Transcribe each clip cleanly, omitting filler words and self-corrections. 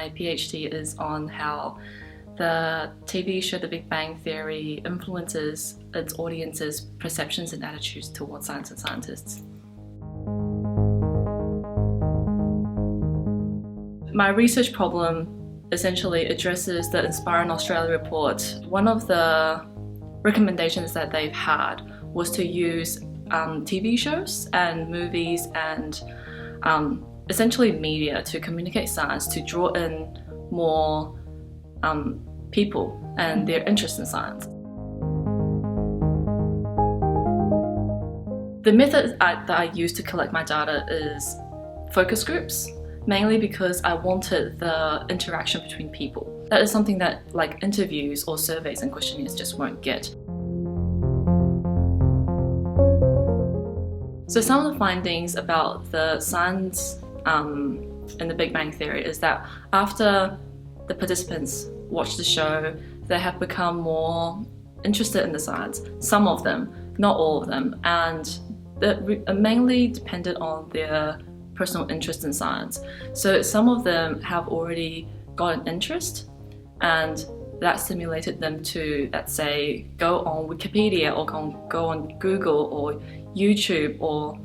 my PhD is on how the TV show The Big Bang Theory influences its audience's perceptions and attitudes towards science and scientists. My research problem essentially addresses the Inspire in Australia report. One of the recommendations that they've had was to use TV shows and movies and essentially media to communicate science, to draw in more people and their interest in science. The method that I use to collect my data is focus groups, mainly because I wanted the interaction between people. That is something that interviews or surveys and questionnaires just won't get. So some of the findings about the science in the Big Bang Theory is that after the participants watch the show, they have become more interested in the science. Some of them, not all of them, and that mainly depended on their personal interest in science. So some of them have already got an interest, and that stimulated them to, let's say, go on Wikipedia or go on Google or YouTube or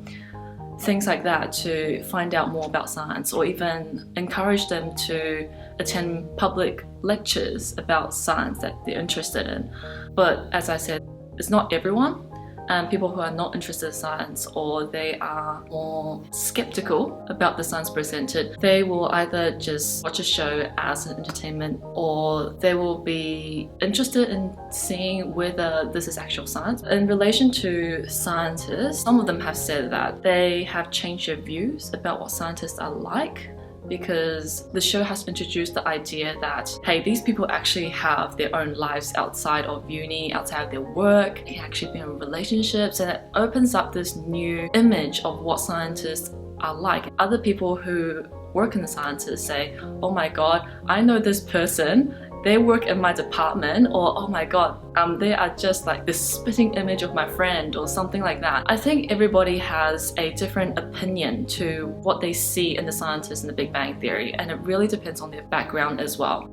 things like that to find out more about science, or even encourage them to attend public lectures about science that they're interested in. But as I said, it's not everyone. And people who are not interested in science, or they are more skeptical about the science presented, they will either just watch a show as an entertainment, or they will be interested in seeing whether this is actual science. In relation to scientists, some of them have said that they have changed their views about what scientists are like, because the show has introduced the idea that, hey, these people actually have their own lives outside of uni, outside of their work, they actually be in relationships, and it opens up this new image of what scientists are like. Other people who work in the sciences say, oh my god, I know this person, they work in my department, or oh my god, they are just like this spitting image of my friend, or something like that. I think everybody has a different opinion to what they see in the scientists in the Big Bang Theory, and it really depends on their background as well.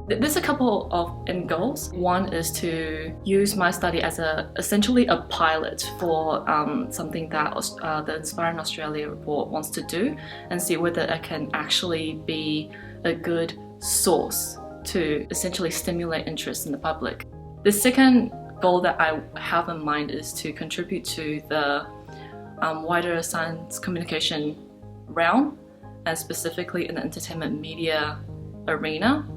There's a couple of end goals. One is to use my study as essentially a pilot for something that the Inspire in Australia report wants to do, and see whether it can actually be a good source to essentially stimulate interest in the public. The second goal that I have in mind is to contribute to the wider science communication realm, and specifically in the entertainment media arena.